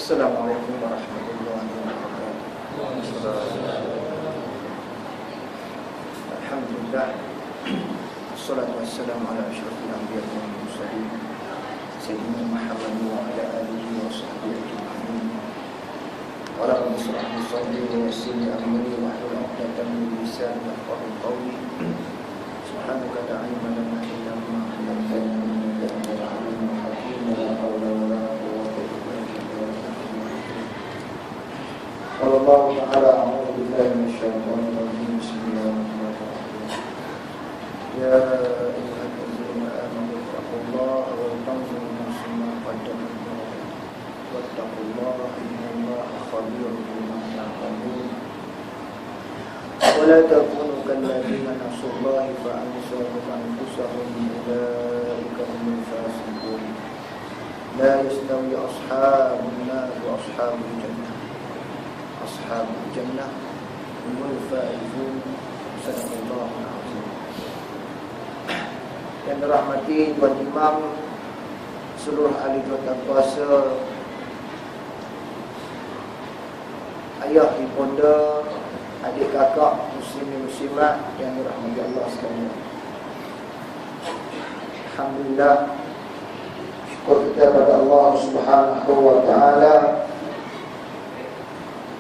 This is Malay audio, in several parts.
Assalamualaikum warahmatullahi wabarakatuh. Alhamdulillah, wassalatu wassalamu ala asyrafil anbiya'i wal mursalin sayyidina Muhammad wa ala alihi wa sahbihi ajma'in. Wa la yusrah li sadri wa yassir li amri wa hlul 'uqdatam min lisani yafqahu qawli. Subhanaka la ilma lana illa ma 'allamtana innaka antal 'alimul hakim. La hawla wa la quwwata illa billah. Qala Allah ta'ala a'udzu billahi minasyaitonir rajim. Bismillahirrahmanirrahim. Ya ayyuhallazina amanu taqullaha wa tanzur nafsun ma qaddamat lighad wattaqullaha innallaha khabirun bima ta'malun. Wa la takunu kallazina nasullaha fa ansahum anfusahum ulaika humul fasiqun. La yastawi ashabun nar wa ashabul jannah. Ashabul jannah humul faizun. Sadaqallahul azim. Yang dirahmati Tuan Imam, seluruh ahli tuan kuasa, ayah, ibunda, adik kakak, muslimin muslimat yang dirahmati Allah sekalian. Alhamdulillah, syukur kita kepada Allah Subhanahu wa taala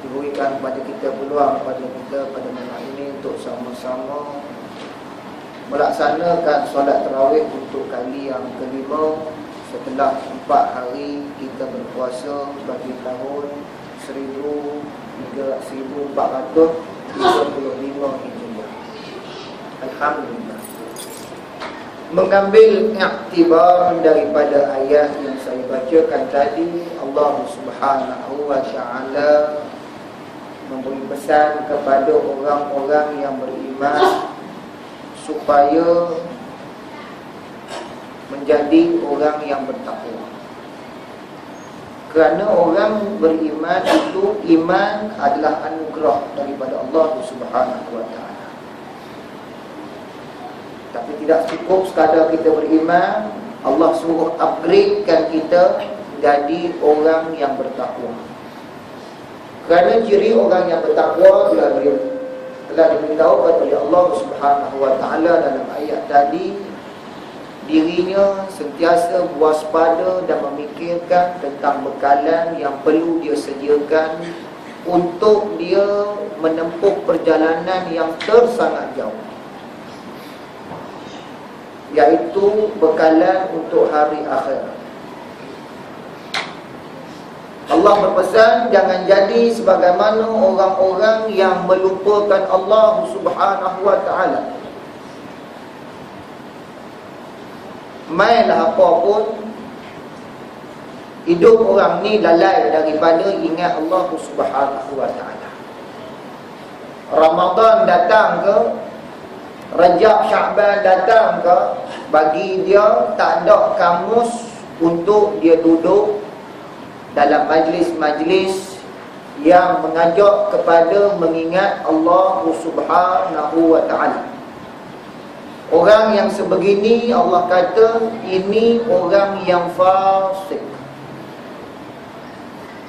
diberikan kepada kita peluang pada malam ini untuk sama-sama melaksanakan solat tarawih untuk kali yang kelima setelah 4 hari kita berpuasa bagi tahun 1435 Hijriah. Alhamdulillah. Mengambil iktibar daripada ayat yang saya bacakan tadi, Allah Subhanahu wa taala memberi pesan kepada orang-orang yang beriman supaya menjadi orang yang bertakwa. Kerana orang beriman itu, iman adalah anugerah daripada Allah Subhanahu wa taala. Tapi tidak cukup sekadar kita beriman, Allah suruh upgradekan kita jadi orang yang bertakwa. Kerana ciri orang yang bertakwa telah diberitahu oleh Allah Subhanahu wa taala dalam ayat tadi, dirinya sentiasa waspada dan memikirkan tentang bekalan yang perlu dia sediakan untuk dia menempuh perjalanan yang tersangat jauh, iaitu bekalan untuk hari akhirat. Allah berpesan, jangan jadi sebagaimana orang-orang yang melupakan Allah Subhanahu wa taala. Mainlah apa pun, hidup orang ni lalai daripada ingat Allah Subhanahu wa taala. Ramadan datang ke, Rajab Syaban datang ke, bagi dia tak ada kamus untuk dia duduk dalam majlis-majlis yang mengajak kepada mengingat Allah Subhanahu wa taala. Orang yang sebegini, Allah kata, ini orang yang fasik.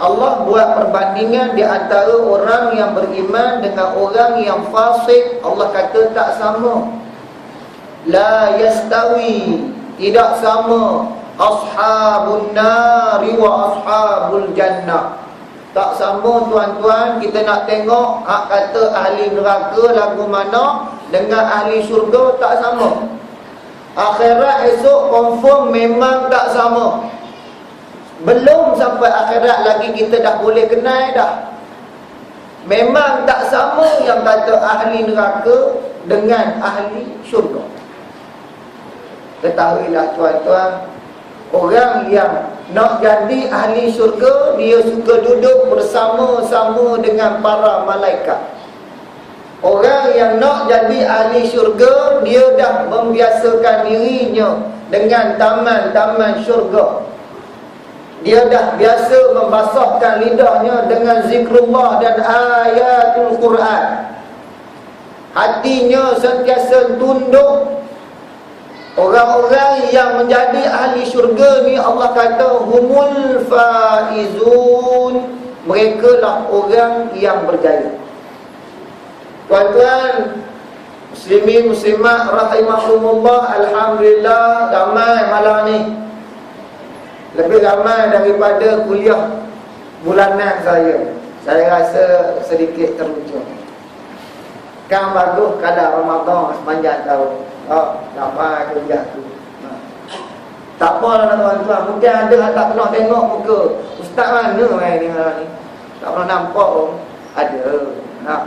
Allah buat perbandingan di antara orang yang beriman dengan orang yang fasik. Allah kata tak sama. La yastawi, tidak sama. Ashabun nari wa ashabul jannah. Tak sama tuan-tuan. Kita nak tengok hak kata ahli neraka lagu mana dengan ahli syurga, tak sama. Akhirat esok confirm memang tak sama. Belum sampai akhirat lagi kita dah boleh kenal dah. Memang tak sama yang kata ahli neraka dengan ahli syurga. Ketahuilah tuan-tuan, orang yang nak jadi ahli syurga, dia suka duduk bersama-sama dengan para malaikat. Orang yang nak jadi ahli syurga, dia dah membiasakan dirinya dengan taman-taman syurga. Dia dah biasa membasahkan lidahnya dengan zikrullah dan ayatul Quran. Hatinya sentiasa tunduk. Orang-orang yang menjadi ahli syurga ni, Allah kata humul faizun. Mereka lah orang yang berjaya. Tuan-tuan muslimin muslimat rahimahumullah, alhamdulillah ramai malam ni. Lebih ramai daripada kuliah bulanan saya. Saya rasa sedikit teruja. Kan bagus kalau Ramadan sepanjang tahun. Ramai kuliah tu. Tak apalah tuan-tuan, mungkin ada tak pernah tengok muka ustaz mana main ni malam ni. Tak pernah nampak pun. Ada.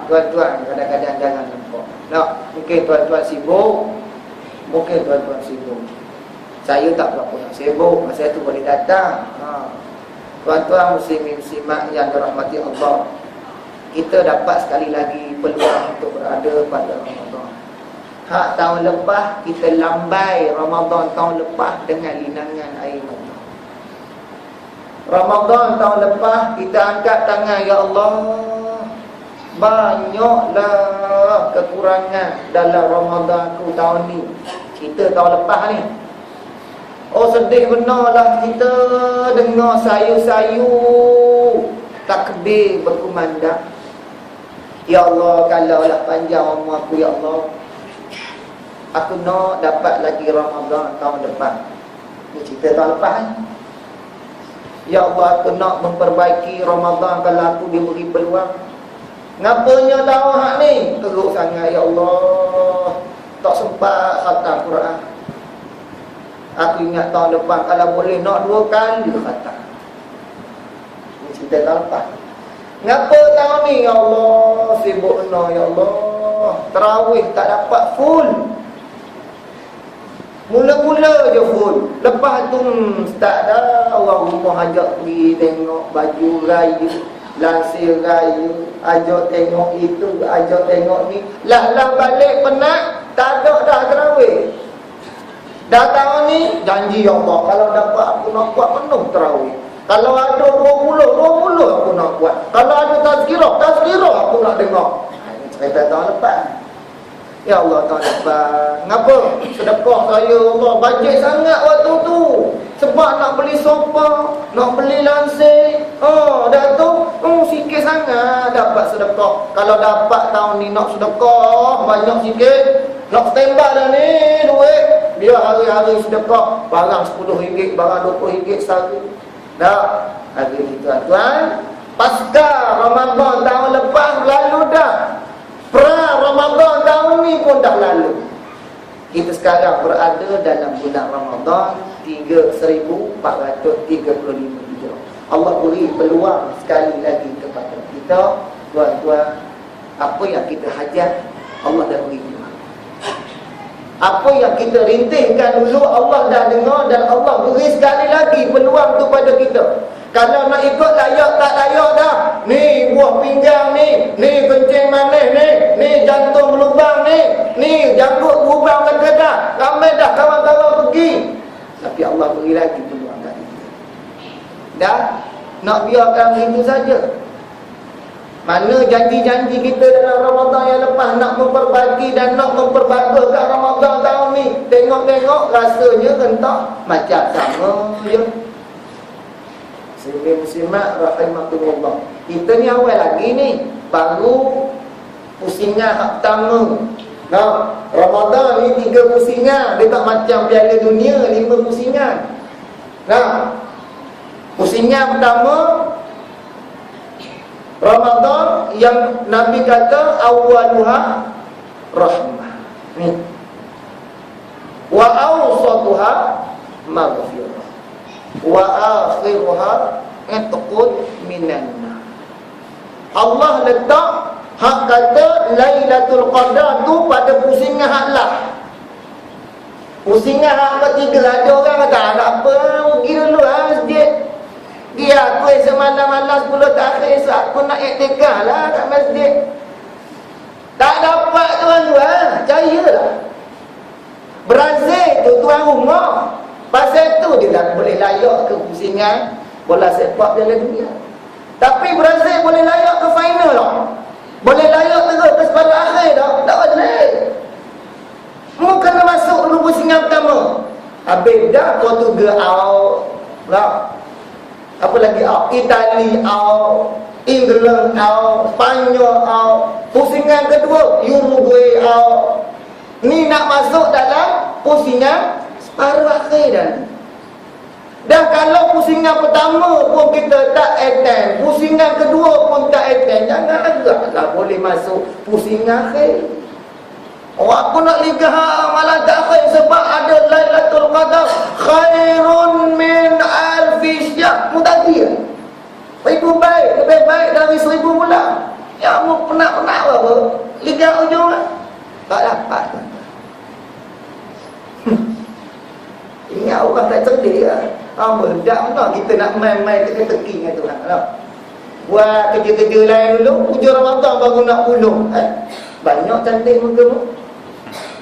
Tuan-tuan kadang-kadang jangan nampak. Mungkin tuan-tuan sibuk. Mungkin tuan-tuan sibuk. Saya tak berapa nak sibuk. Masa tu boleh datang. Tuan-tuan muslimin muslimat yang dirahmati Allah, kita dapat sekali lagi peluang untuk berada pada Ramadan. Hak tahun lepas kita lambai Ramadan tahun lepas dengan linangan air mata. Ramadan tahun lepas kita angkat tangan, ya Allah, banyaklah kekurangan dalam Ramadan ku tahun ni. Kita tahun lepas ni, sedih benarlah kita dengar sayu-sayu takbir berkumandang. Ya Allah, kalaulah panjang umur aku, ya Allah, aku nak dapat lagi Ramadan tahun depan. Ini cerita tahun lepas ni. Ya Allah, aku nak memperbaiki Ramadan kalau aku diberi peluang. Ngapanya tahun hak ni teruk sangat, ya Allah, tak sempat khatam Quran. Aku ingat tahun depan kalau boleh nak 2 kali khatam. Ini cerita tahun lepas. Ngapa tahun ni, ya Allah, sibuk benar, ya Allah, tarawih tak dapat full. Mula-mula je full. Lepas tu start dah orang rumah ajak pergi tengok baju raya, lansir raya, ajak tengok itu, ajak tengok ni. Lah balik penat, tak ada dah tarawih. Dah tahun ni janji, ya Allah, kalau dapat aku nak buat penuh tarawih. Kalau ada 20 aku nak buat. Kalau ada tazkirah aku nak dengar. Ini cerita tahun lepas. Ya Allah, tahun lepas, ngapa? Sedekah saya, Allah, bajet sangat waktu tu. Sebab nak beli sofa, nak beli lansir. Dah tu, sikit sangat dapat sedekah. Kalau dapat tahun ni nak sedekah banyak sikit, nak standby dah ni duit. Biar hari-hari sedekah, barang RM10, barang RM20 sehari. Dah, hari ni tuan-tuan, pasca Ramadan tahun lepas lalu dah. Ramadan tahun ni pun dah lalu. Kita sekarang berada dalam bulan Ramadan 1435 Hijrah. Allah beri peluang sekali lagi kepada kita, tuan-tuan. Apa yang kita hajat, Allah dah beri peluang. Apa yang kita rintihkan dulu, Allah dah dengar dan Allah beri sekali lagi peluang tu pada kita. Kalau nak ikut layak tak layak dah. Ni buah pinggang ni kencing manis ni jantung berlubang ni janggut berubang lagi dah. Ramai dah kawan-kawan pergi. Tapi Allah beri lagi peluang kat kita. Dah, nak biarkan begitu saja. Mana janji-janji kita dalam Ramadan yang lepas nak memperbaiki dan nak memperbaguskan Ramadan tahun ni. Tengok-tengok rasanya rentak macam sama je. Muslimin muslimat rahimahumullah, kita ni awal lagi ni, baru pusingan hak pertama. Ramadan ni 3 pusingan. Dia tak macam Piala Dunia 5 pusingan. Pusingan pertama Ramadan yang Nabi kata awaluha rahmah ni, wa awsatuha maghfirah, wa akhiruha itqun minan nar. Allah letak hak kata Lailatul Qadar tu pada pusingan hak lah. Pusingan hak ketiga, ada orang kata ada apa, pergi dulu masjid. Dia aku semalam-malam 10 takhir aku nak iktikaf lah kat masjid. Tak dapat tuan-tuan, percayalah. Brazil tu tuan rumah. Pasal tu dia tak boleh layak ke pusingan bola sepak Piala Dunia. Tapi Brazil boleh layak ke final lah. Boleh layak terus ke separuh akhir dah. Tak boleh. Mu kena masuk dulu pusingan pertama. Habis dah Portugal out lah. Apa lagi out? Itali out. England out, Spanyol out, pusingan kedua Uruguay out. Ni nak masuk dalam pusingan separuh akhir dah. Dan kalau pusingan pertama pun kita tak attend, pusingan kedua pun tak attend, jangan agaklah boleh masuk pusingan akhir. Orang pun nak ligah malam takhir sebab ada Lailatul Qadar khairun min alfi syahr. Mutadi. Lebih baik dari 1000 bulan. Ya mu penat-penat apa? Ligah ujung tak dapat. Ingat orang tak cerdik lah. Apa dak mana kita nak main-main kita teki dengan Tuhan lah. Buat kerja-kerja lain dulu, hujung Ramadan baru nak pulung. Banyak cantik muka mu.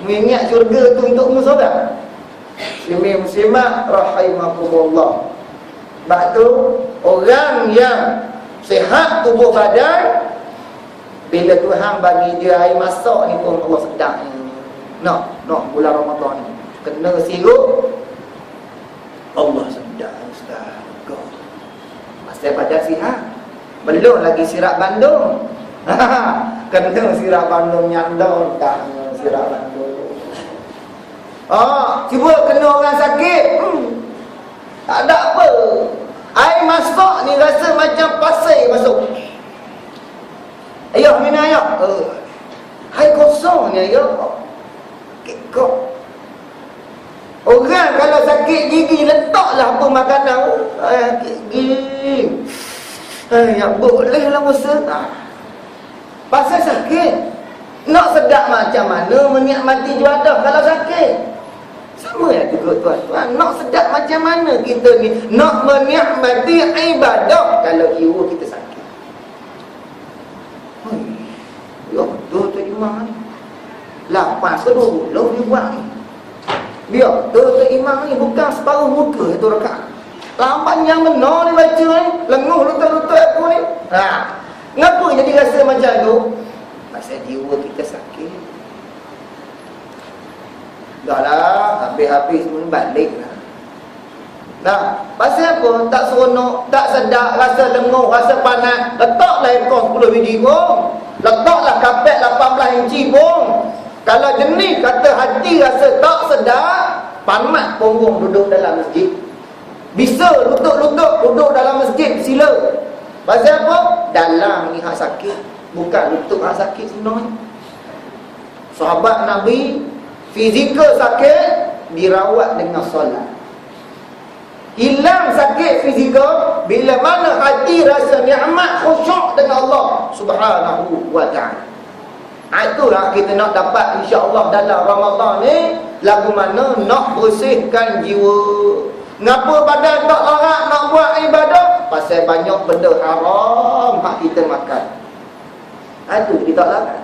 Mengingat syurga tu untuk mu seorang. Muslimin muslimat rahimakumullah. Sebab tu orang yang sihat tubuh badan, bila Tuhan bagi dia air masak ni pun Allah sedap. Nak bulan Ramadan ni kena sirup Allah sedap ustaz. Masih pada sihat. Belum lagi sirap Bandung. Kena sirap Bandung nyandong tak sirap Bandung. Cuba kena orang sakit. Tak ada apa. Air masak ni rasa macam pasir masuk. Ayah minum ayah. Air kosong ni ayah. Kekok. Orang kalau sakit gigi letaklah apa makanan. Gigi. Ya bolehlah usaha. Pasal sakit. Nak sedap macam mana menikmati juadah kalau sakit? Sama ya juga tuan-tuan. Nak sedap macam mana kita ni nak menikmati ibadah kalau jiwa kita sakit. Ya betul tu imam ni. 8 ke 20 dia buat ni. Biar tu imam ni bukan separuh muka itu rakaat. Lambat yang benar ni baca ni. Lenguh lutut-lutut aku ni. Kenapa jadi rasa macam tu? Pasal jiwa kita sakit. Dah lah, habis-habis pun balik lah. Nah, pasal apa? Tak seronok, tak sedap, rasa lenguh, rasa panas. Letaklah aircon 10 biji pun. Letaklah kapet 18 inci pun. Kalau jenis kata hati rasa tak sedap, panas punggung duduk dalam masjid. Bisa lutut-lutut duduk dalam masjid, sila. Pasal apa? Dalam ni hak sakit, bukan lutut hak sakit sebenarnya. Sahabat Nabi fizikal sakit dirawat dengan solat. Hilang sakit fizikal bila mana hati rasa nikmat khusyuk dengan Allah Subhanahu wa ta'ala. Itulah kita nak dapat insya-Allah dalam Ramadan ni lagu mana nak bersihkan jiwa. Ngapa badan tak larat nak buat ibadah? Pasal banyak benda haram hak kita makan. Itu kita tak larat.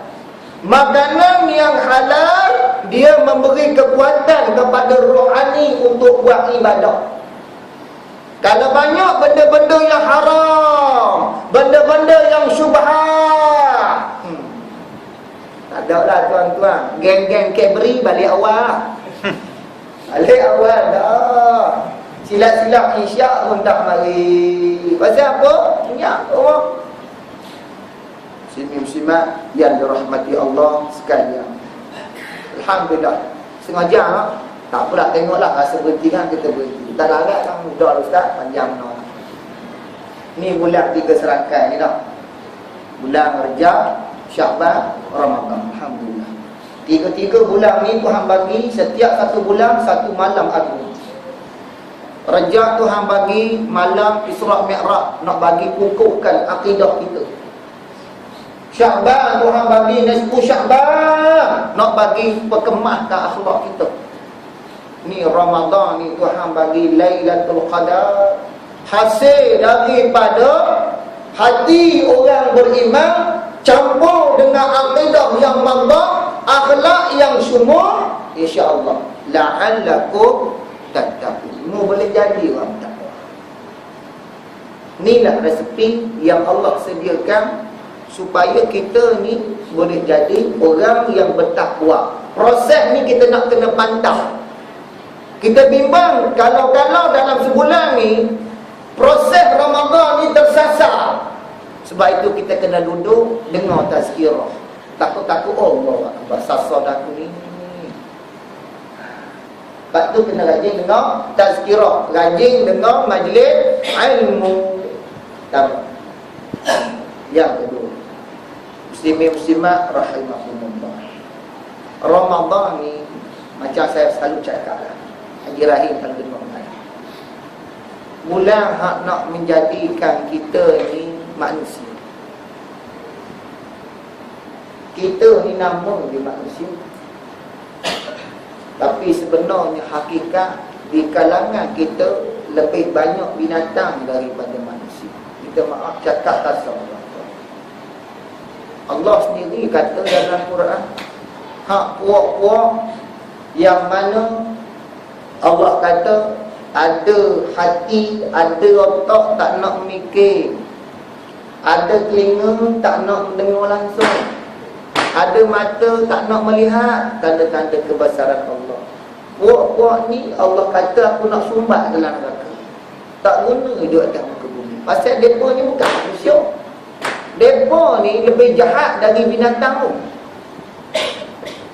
Makanan yang halal dia memberi kekuatan kepada rohani untuk buat ibadah. Kalau banyak benda-benda yang haram, benda-benda yang syubhat, tak ada lah tuan-tuan. Geng-geng Cadbury balik awal. Balik awal dah. Silap-silap isyak pun tak mari. Pasal apa? Ingat orang muslimin-muslimat yang dirahmati Allah sekalian. Alhamdulillah. Sengaja tak pula tengoklah rasa berhenti kan kita berhenti. Tak larat kan mudah ustaz panjang no. Ni bulan 3 serangkai ni dah. Bulan Rejab, Syaban, Ramadan. Alhamdulillah. 3 bulan ni Tuhan bagi setiap satu bulan satu malam agung. Rejab Tuhan bagi malam Isra' Mi'raj nak bagi kukuhkan akidah kita. Syaban Tuhan bagi nisfu Syaban nak bagi perkemahkan akhlak kita. Ni Ramadan ni Tuhan bagi Lailatul Qadar, hasil daripada hati orang beriman campur dengan akidah yang mantap, akhlak yang sumur, insya-Allah la'allakum tattaqun. Mu boleh jadi orang takwa. Inilah resepi yang Allah sediakan supaya kita ni boleh jadi orang yang bertakwa. Proses ni kita nak kena pantau. Kita bimbang kalau dalam sebulan ni proses Ramadan ni tersasar. Sebab itu kita kena duduk dengar tazkirah. Takut-takut Allah Akbar, sasar aku ni. Sebab tu kena rajin dengar tazkirah, rajin dengar majlis ilmu. Yang kedua, muslimin muslimat rahimahumullah, Ramadan ni macam saya selalu cakap lah, Haji Rahim kalau dengar saya, bulan hak nak menjadikan kita ni manusia. Kita ni nama dia manusia, tapi sebenarnya hakikat di kalangan kita lebih banyak binatang daripada manusia. Kita maaf cakap kasar. Allah sendiri kata dalam Quran, hak puak-puak yang mana Allah kata ada hati, ada otak tak nak mikir, ada telinga tak nak mendengar langsung, ada mata tak nak melihat tanda-tanda kebesaran Allah. Puak-puak ni Allah kata aku nak sumbat dalam neraka, tak guna hidup atas muka bumi. Pasal mereka ni bukan manusia. Mereka ni lebih jahat dari binatang tu.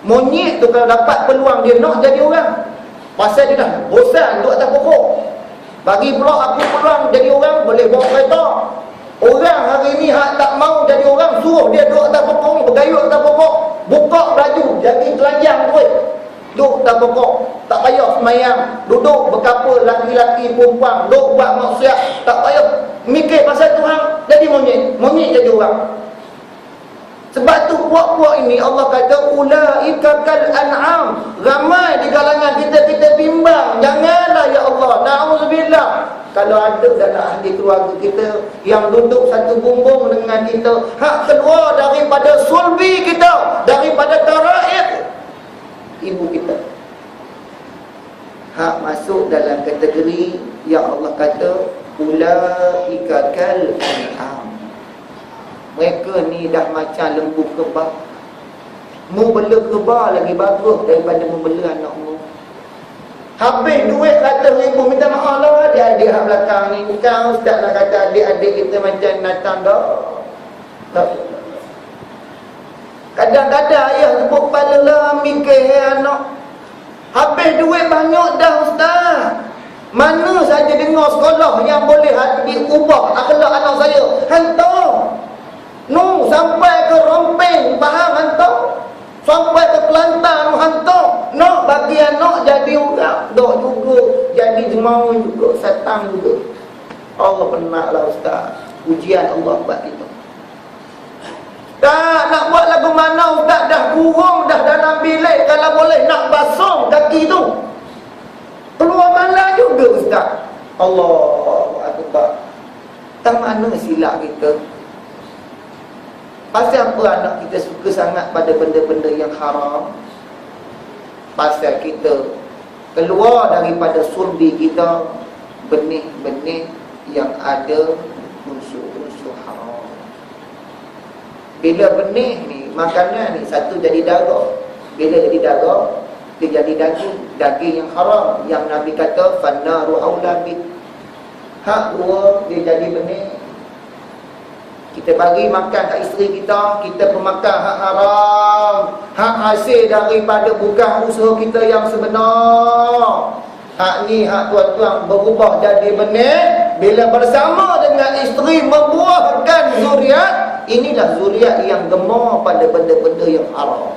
Monyet tu kalau dapat peluang dia nak jadi orang, pasal dia dah bosan duduk atas pokok. Bagi pula aku peluang jadi orang, boleh bawa kereta. Orang hari ni hak tak mau jadi orang, suruh dia duduk atas pokok ni, bergayut atas pokok, buka baju, jadi telanjang duit, duduk atas pokok, tak payah semayang, duduk berkapal laki-laki perempuan, duduk buat maksiat, tak payah mikir pasal Tuhan, jadi monyet jadi orang. Sebab tu puak-puak ini Allah kata ulaika kal an'am. Ramai di kalangan kita bimbang, janganlah ya Allah, na'udzubillah, kalau ada dalam ahli keluarga kita yang duduk satu bumbung dengan kita, hak keluar daripada sulbi kita, daripada taraib ibu kita, hak masuk dalam kategori yang Allah kata ulaika kal an'am. Mereka ni dah macam lembu kebab. Mu bela kebab lagi bagus daripada membela anakmu. Habis duit RM100,000, minta maaf lah adik-adik hak belakang ni. Bukan ustaz nak kata adik-adik kita macam natang dah. Kadang-kadang ayah tepuk kepala lah, mikir anak. Habis duit banyak dah ustaz. Mana saja dengar sekolah yang boleh diubah akhlak anak saya, hantar. No, sampai ke Rompeng, faham hantar? Sampai ke Kelantan, hantar. Nak bagi anak jadi orang, dok juga jadi jemaah juga, satang juga. Allah penatlah ustaz, ujian Allah buat kita. Tak nak buat lagu mana ustaz, dah kurung dah dalam bilik, kalau boleh nak basung kaki tu, keluar malam juga ustaz. Allahu Akbar. Tak mana silap kita? Pasal apa anak kita suka sangat pada benda-benda yang haram? Pasal kita keluar daripada sulbi kita benih-benih yang ada unsur-unsur haram. Bila benih ni, makanan ni, satu jadi darah. Bila jadi darah, dia jadi daging yang haram, yang Nabi kata fannaru aula bih. Hak dua, dia jadi benih. Kita bagi makan kat isteri kita, kita pemakan hak haram, hak hasil daripada bukan usaha kita yang sebenar. Hak ni, hak tuan-tuan berubah jadi benih. Bila bersama dengan isteri membuahkan zuriat, inilah zuriat yang gemar pada benda-benda yang haram.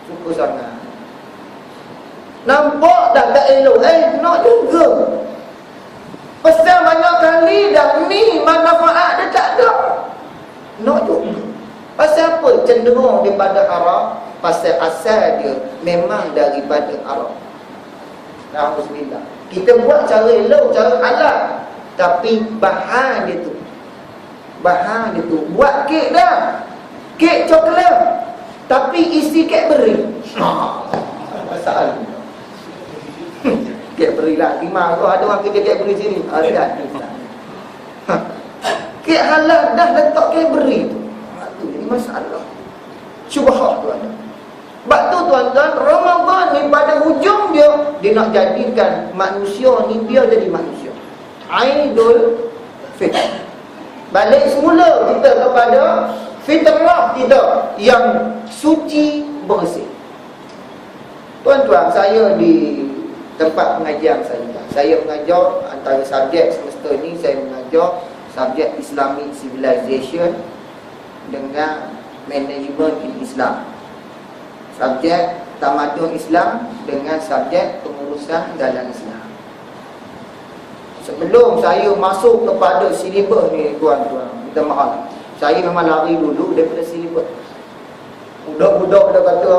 Suka sangat. Nampak dah tak elok, nak juga. Pesan banyak kali dah, ni manfaat dia tak ada. Nak juga. Pasal apa cenderung daripada haram? Pasal asal dia memang daripada haram. Alhamdulillah. Kita buat cara elok, cara halal, tapi bahan dia tu, buat kek dah, kek coklat, tapi isi kek beri. Masalah. Kek beri lah, terima tu ada orang kerja kek beri sini. Ada. Kek halal dah letak kek beri tu. Itu jadi masalah. Syubhah tu ada. Sebab tu tuan-tuan, Ramadan ni pada hujung dia nak jadikan manusia ni dia jadi manusia. Aidul Fitr. Balik semula kita kepada fitrah kita yang suci bersih. Tuan-tuan, saya di tempat pengajian saya mengajar antara subjek semester ni, saya mengajar subjek Islamic Civilization dengan Management in Islam, subjek Tamadun Islam dengan subjek Pengurusan dalam Islam. Sebelum saya masuk kepada silibus ni, tuan-tuan, minta maaf, saya memang lari dulu daripada silibus. Budak-budak dah kata,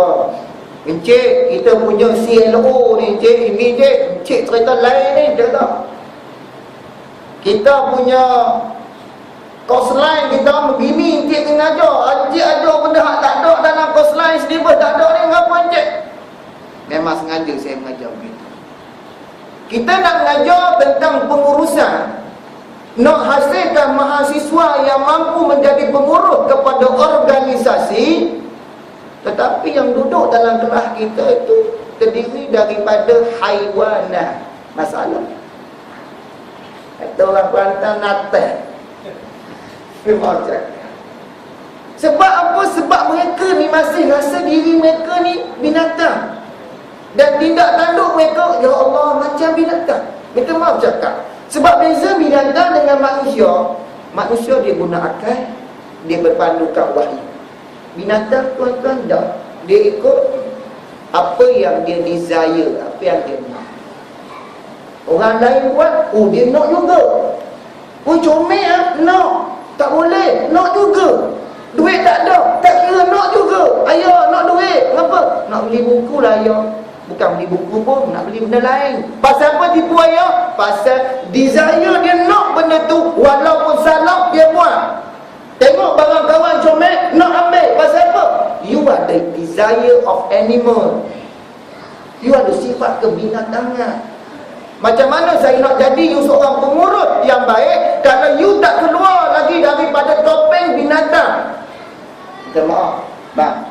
"Encik, kita punya CLO ni, Encik, ini Encik cerita lain ni," dia kata. "Kita punya course line kita begini, Encik kena ajar. Encik ajar benda hak tak ada dalam course line silibus tak ada ni, ngapa Encik?" Memang sengaja saya mengajar begitu. Kita nak mengajar tentang pengurusan, nak hasilkan mahasiswa yang mampu menjadi pengurus kepada organisasi. Tetapi yang duduk dalam kelas kita itu terdiri daripada haiwanat. Masalah. Kata orang Kelantan, natal. Sebab apa? Sebab mereka ni masih rasa diri mereka ni binatang. Dan tindak tanduk mereka, ya Allah, macam binatang. Minta maaf cakap. Sebab beza binatang dengan manusia. Manusia dia guna akal, dia berpandukan wahyu. Binatang, tuan-tuan, dah, dia ikut apa yang dia desire, apa yang dia nak. Orang lain buat, oh dia nak juga. Oh comel ah, nak. Tak boleh, nak juga. Duit tak ada, tak kira nak juga. Ayah nak duit, kenapa? Nak beli buku lah ayah. Bukan beli buku pun, nak beli benda lain. Pasal apa tipu ayah? Pasal desire dia nak benda tu, walaupun salah dia buat. Tengok barang kawan comel, nak ambil. Pasal apa? You are the desire of animal. You ada sifat kebinatangan. Macam mana saya nak jadi you seorang pengurus yang baik kalau you tak keluar lagi daripada topeng binatang? Minta maaf, bang.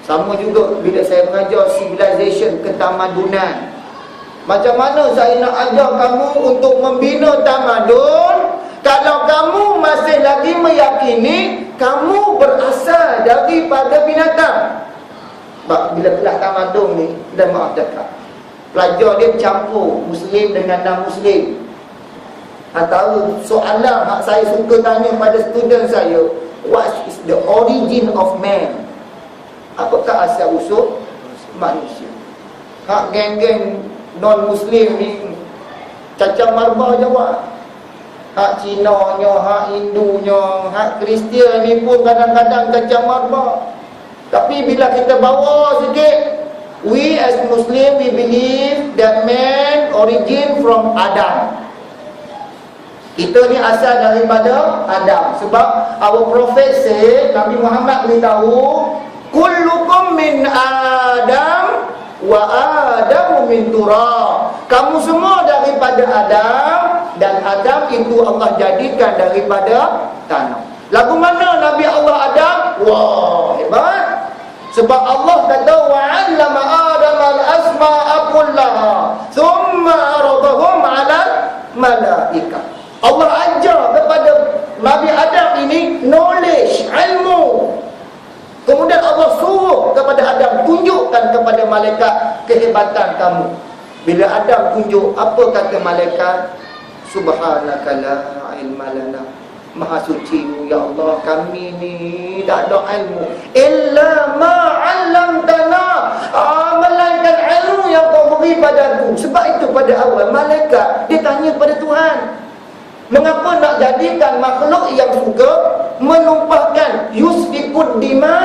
Sama juga bila saya mengajar civilization, ketamadunan. Macam mana saya nak ajar kamu untuk membina tamadun kalau kamu masih lagi meyakini kamu berasal daripada binatang? Bila kelas tamadun ni, dah maaf cakap, pelajar dia campur Muslim dengan non-Muslim. Antara soalan yang saya suka tanya pada student saya, what is the origin of man? Apakah asal usul manusia? Hak geng-geng non-Muslim ni cacam marba jawab. Hak Cina-nya, hak Hindunya, hak Kristian ni pun kadang-kadang cacam marba. Tapi bila kita bawa sikit, we as Muslim, we believe that man origin from Adam. Kita ni asal daripada Adam. Sebab our prophet said, Nabi Muhammad beritahu, kullukum min Adam wa Adamu min turab. Kamu semua daripada Adam, dan Adam itu Allah jadikan daripada tanah. Lagu mana Nabi Allah Adam? Wah, hebat. Sebab Allah kata wa 'allama Adam al-asma'a kullaha thumma 'aradahum 'ala malaikah. Allah ajar kepada Nabi Adam ini knowledge, ilmu. Kemudian Allah suruh kepada Adam, tunjukkan kepada malaikat kehebatan kamu. Bila Adam tunjuk, apa kata malaikat? Subhanaka la ilma lana. Maha suci ya Allah, kami ni tak ada ilmu illa ma 'allamtana. Melainkan ilmu yang kau beri padaku. Sebab itu pada awal malaikat dia tanya pada Tuhan, mengapa nak jadikan makhluk yang suka menumpahkan yusfikud dima?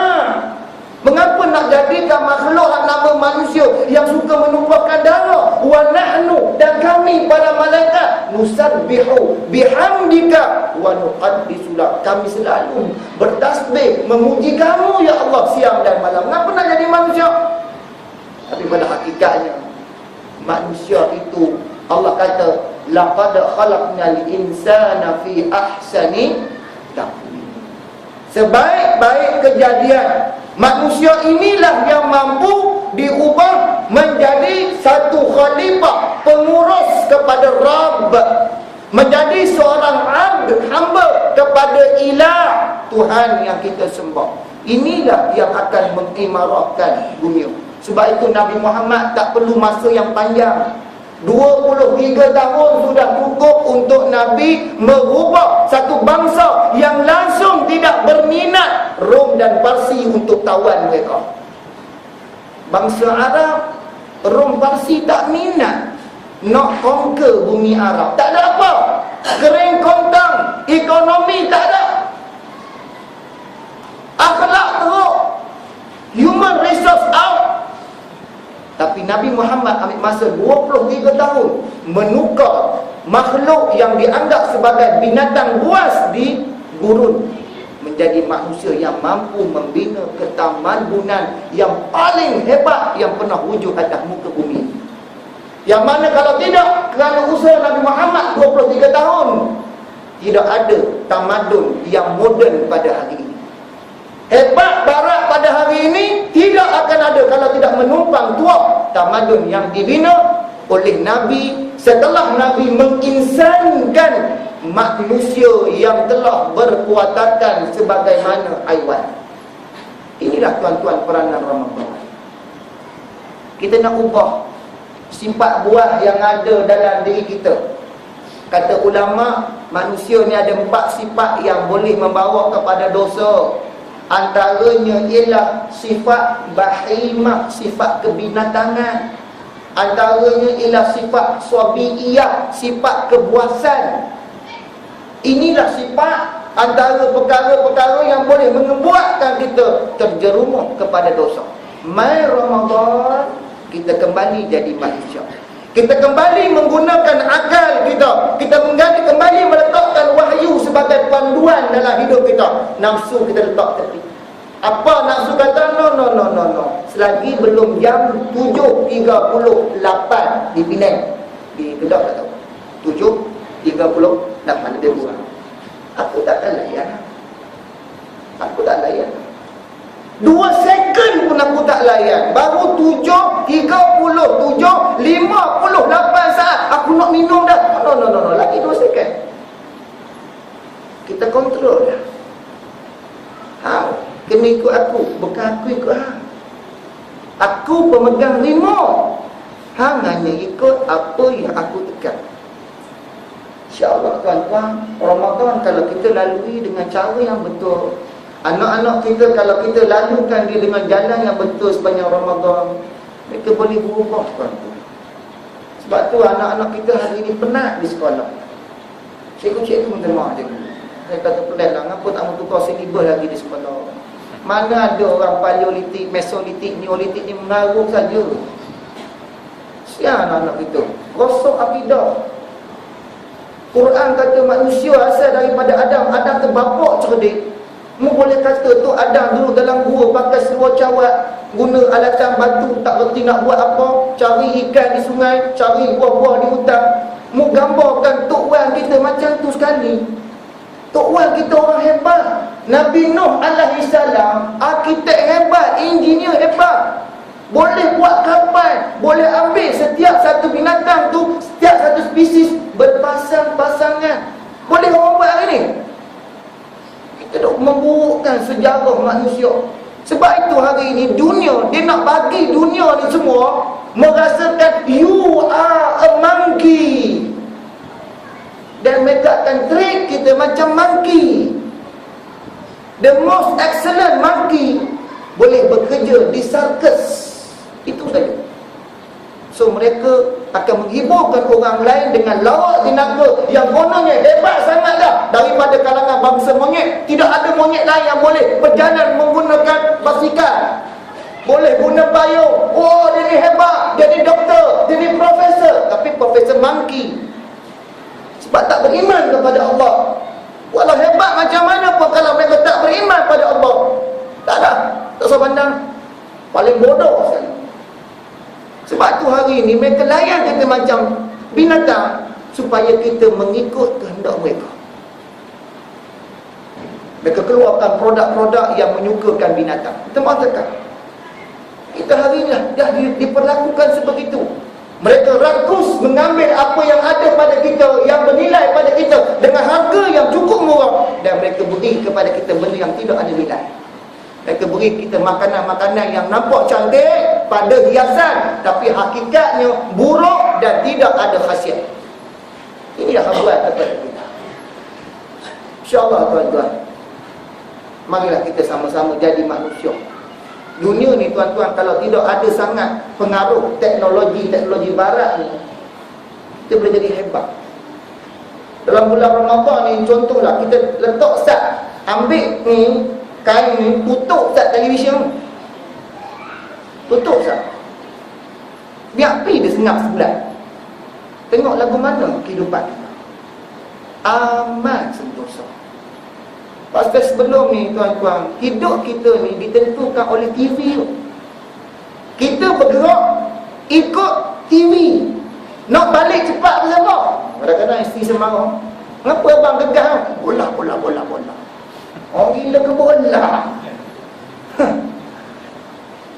Mengapa nak jadikan makhluk nama manusia yang suka menumpahkan darah? Wa nahnu, dan kami para malaikat, nusabbihu bihamdika wa nuqaddisu lak. Kami selalu bertasbih memuji kamu ya Allah siang dan malam. Mengapa nak jadi manusia? Tapi pada hakikatnya manusia itu Allah kata laqad khalaqnal insana fi ahsani taqwim. Sebaik-baik kejadian, manusia inilah yang mampu diubah menjadi satu khalifah, pengurus kepada Rabb, menjadi seorang abd hamba kepada ilah, Tuhan yang kita sembah. Inilah yang akan mengimarahkan dunia. Sebab itu Nabi Muhammad tak perlu masa yang panjang. 23 tahun sudah cukup untuk Nabi merubah satu bangsa yang langsung tidak berminat Rom dan Parsi untuk tawan mereka. Bangsa Arab, Rom Parsi tak minat nak conquer bumi Arab. Tak ada apa. Kering kontang, ekonomi tak ada. Akhlak teruk, human resource out. Tapi Nabi Muhammad ambil masa 23 tahun menukar makhluk yang dianggap sebagai binatang buas di gurun menjadi manusia yang mampu membina ketamadunan yang paling hebat yang pernah wujud atas muka bumi. Yang mana kalau tidak, kerana usaha Nabi Muhammad 23 tahun, tidak ada tamadun yang moden pada hari ini. Hebat barat pada hari ini tidak akan ada kalau tidak menumpang tuah tamadun yang dibina oleh Nabi setelah Nabi menginsankan manusia yang telah berkuatatan sebagaimana haiwan. Inilah tuan-tuan peranan Ramadan. Kita nak ubah sifat buah yang ada dalam diri kita. Kata ulama, manusia ni ada 4 sifat yang boleh membawa kepada dosa. Antaranya ialah sifat bahimah, sifat kebinatangan. Antaranya ialah sifat sabiiyah, sifat kebuasan. Inilah sifat antara perkara-perkara yang boleh membuatkan kita terjerumus kepada dosa. Mai Ramadan, kita kembali jadi manusia. Kita kembali menggunakan akal kita. Kita kembali meletakkan wahyu sebagai panduan dalam hidup kita. Nafsu kita letak tepi. Apa nafsu kata? No. Selagi belum jam 7.38 di Penang, di Kedah tak tahu. 7.38 lebih kurang. Aku tak akan layan. Aku tak layan. 2 second pun aku tak layan. Baru 7.30, 7.58 saat aku nak minum dah. No. Lagi 2 second. Kita kontrol dah. Kena ikut aku, bukan aku ikut hang. Aku pemegang remote. Hang hanya ikut apa yang aku tekan. InsyaAllah tuan-tuan, Ramadan kalau kita lalui dengan cara yang betul, anak-anak kita kalau kita lalukan dia dengan jalan yang betul sepanjang Ramadan, mereka boleh berubah tuan-tuan. Sebab tu anak-anak kita hari ini penat di sekolah. Cikgu-cikgu minta maaf je. Saya kata pelan lah, kenapa tak mau tukar silibus lagi di sekolah? Mana ada orang paleolitik, mesolitik, neolitik ni mengaruh saja. Siapa anak-anak kita? Rosak akidah. Quran kata manusia asal daripada Adam. Adam tu bapak cerdik. Mu boleh kata tu Adam dulu dalam gua pakai seluar cawat, guna alatan batu, tak reti nak buat apa, cari ikan di sungai, cari buah-buah di hutan. Mu gambarkan Tok Wan kita macam tu sekali. Tok Wan kita orang hebat. Nabi Nuh alaihi salam arkitek hebat, engineer hebat. Boleh buat kapal, boleh ambil setiap satu binatang tu, setiap satu spesies berpasang-pasangan. Boleh orang buat hari ni. Kita nak memburukkan sejarah manusia. Sebab itu hari ini dunia, dia nak bagi dunia ni semua merasakan you are a monkey. Dan mereka akan treat kita macam monkey. The most excellent monkey boleh bekerja di circus. Itu saja. So mereka akan menghiburkan orang lain dengan lawak tenaga yang kononnya hebat sangat dah daripada kalangan bangsa monyet. Tidak ada monyet lain yang boleh berjalan menggunakan basikal, boleh guna payung. Oh, dia ni hebat, dia ni doktor, dia ni profesor. Tapi profesor monkey. Sebab tak beriman kepada Allah. Walau hebat macam mana pun, kalau mereka tak beriman pada Allah, tak ada, tak usah pandang. Paling bodoh sekali. Sebab tu hari ini mereka layan kita macam binatang supaya kita mengikut kehendak mereka. Mereka keluarkan produk-produk yang menyukakan binatang. Kita mahu tekan. Kita hari ini dah diperlakukan sebegitu. Mereka rakus mengambil apa yang ada pada kita, yang bernilai pada kita dengan harga yang cukup murah, dan mereka beri kepada kita benda yang tidak ada nilai. Mereka beri kita makanan-makanan yang nampak cantik pada hiasan, tapi hakikatnya buruk dan tidak ada khasiat. Ini yang buat kepada kita. InsyaAllah tuan-tuan, marilah kita sama-sama jadi manusia. Dunia ni tuan-tuan, kalau tidak ada sangat pengaruh teknologi barat ni, kita boleh jadi hebat. Dalam bulan Ramadan ni, contohlah kita letak sat, ambil ni kain ni, tutup sat televisyen, tutup sat, biar api dia senyap sebelah. Tengok lagu mana kehidupan kita, amat sentosa. Pasal sebelum ni tuan-tuan, hidup kita ni ditentukan oleh TV tu. Kita bergerak ikut TV. Nak balik cepat bersama. Kadang-kadang isteri semarah, "Kenapa abang gegah? Bola. Oh, gila ke bola?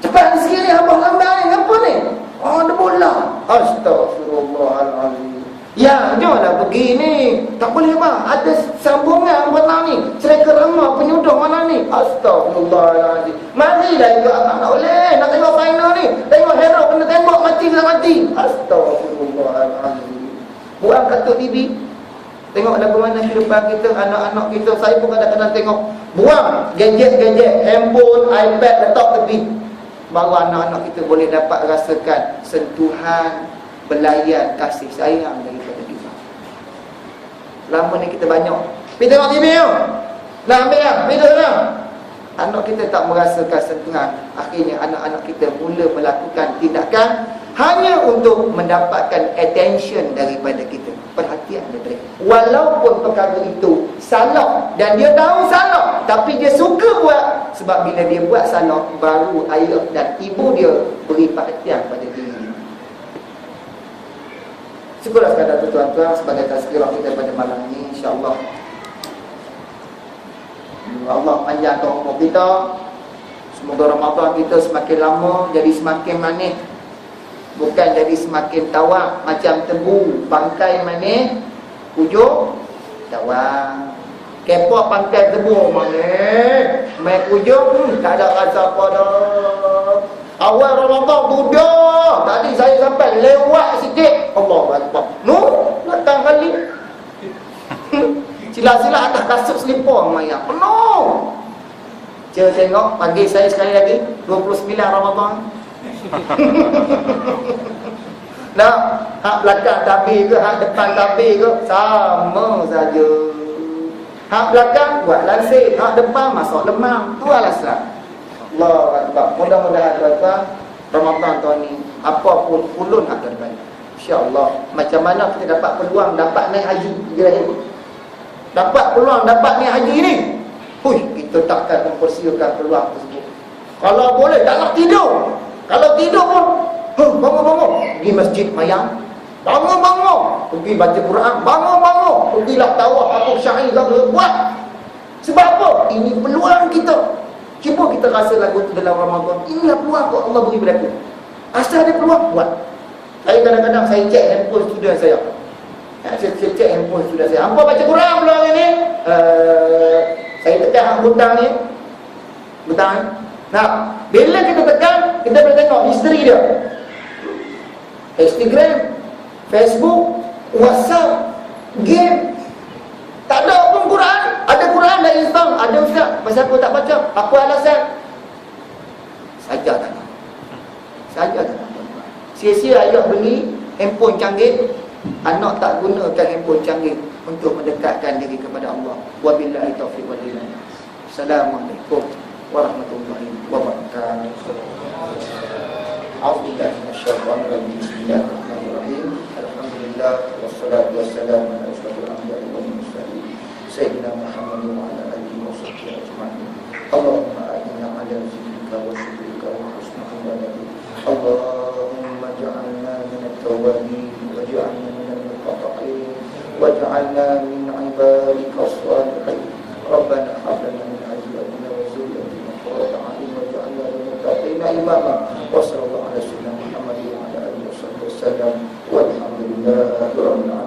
Cepat sikit ni abang lambat ni. Kenapa ni? Oh, ada bola." Astagfirullahaladzim. Ya, janganlah pergi ni. Tak boleh bang, ada sambungan mana ni, cerita ramah penyuduh mana ni. Astagfirullahaladzim. Marilah ikut abang. Tak boleh, nak tengok final ni, tengok hero kena tembak mati tak mati. Astagfirullahaladzim. Buang kartu TV, tengok lagu mana kehidupan kita, anak-anak kita. Saya pun kadang-kadang tengok. Buang gadget, handphone, iPad, letak tepi. Baru anak-anak kita boleh dapat rasakan sentuhan, belayan, kasih sayang daripada kita. Lama ni kita banyak pergi tengok TV tu, nak ambil lah, tidur lah. Anak kita tak merasakan sentuhan. Akhirnya anak-anak kita mula melakukan tindakan hanya untuk mendapatkan attention daripada kita, perhatian daripada kita. Walaupun perkara itu salah dan dia tahu salah, tapi dia suka buat. Sebab bila dia buat salah, baru ayah dan ibu dia beri perhatian pada diri dia. Syukurlah sekadar tuan-tuan sebagai tazkirah kita pada malam ini, insya-Allah. Allah panjangkan umur kita. Semoga Ramadan kita semakin lama jadi semakin manis, bukan jadi semakin tawak macam tebu. Bangkai manis, hujung tawak. Kepok bangkai tebu manis, main hujung tak ada rasa apa dah. Awal Ramadan duduk, tadi saya sampai lewat sikit, Allahu Akbar. Datang kali. Sila-sila atas kasut selipar maya penuh. Cuba tengok pagi saya sekali lagi 29 Ramadan. Nah, hak belakang tabir ke, hak depan tabir ke, sama saja. Hak belakang buat lansir, hak depan masuk lemang. Tu alasan. Allahu Akbar. Mudah-mudahan tuan-tuan Ramadan tahun ni apapun ulun akan baik, insya-Allah. Macam mana kita dapat peluang dapat naik haji Ibrahim, dapat peluang dapat naik haji ni, kita takkan mempersiakan peluang tersebut. Kalau boleh tak nak tidur. Kalau tidur pun bangun-bangun pergi masjid mayang, bangun-bangun pergi baca Quran, bangun-bangun pergilah tawaf atau syair buat. Sebab apa? Ini peluang kita. Cuba kita rasa lagu tu dalam Ramadan. Inilah peluang kau Allah beri pada aku. Asal ada peluang, buat. Saya kadang-kadang saya cek handphone student saya. Saya cek handphone student saya. Hampa baca Quran peluang ini. Saya tekan hak butang ni. Butang ni. Nah, bila kita tekan, kita boleh tengok history dia. Instagram, Facebook, WhatsApp, game. Tak ada pun Quran. Ada Quran dah install. Ada ustaz, pasal aku tak baca. Apa alasan? Saja tak nak. Saja tak nak. Sia-sia ayah beli handphone canggih, anak tak gunakan handphone canggih untuk mendekatkan diri kepada Allah. Wabillahi taufiq wal hidayah. Assalamualaikum warahmatullahi wabarakatuh. A'udzubillahi minasyaitonir rajim. Bismillahirrahmanirrahim. Alhamdulillah wassalatu wassalamu ala asyrofil anbiya'i wal mursalin sayyidina Muhammad wa ala alihi washabbihi ajma'in. Allahumma a'inna 'ala zikrika wa syukrika wa husni ibadatik. Allahumma ja'alna minat tawwabin waj'alna minal muttaqin waj'alna min 'ibadika shalihin. Rabbana hab lana min azwajina wa dhurriyyatina qurrata a'yun waj'alna lil muttaqina imama. Wassallallahu ala sayyidina Muhammad wa ala alihi wasallam. wasallam. Walhamdulillahirabbil alamin.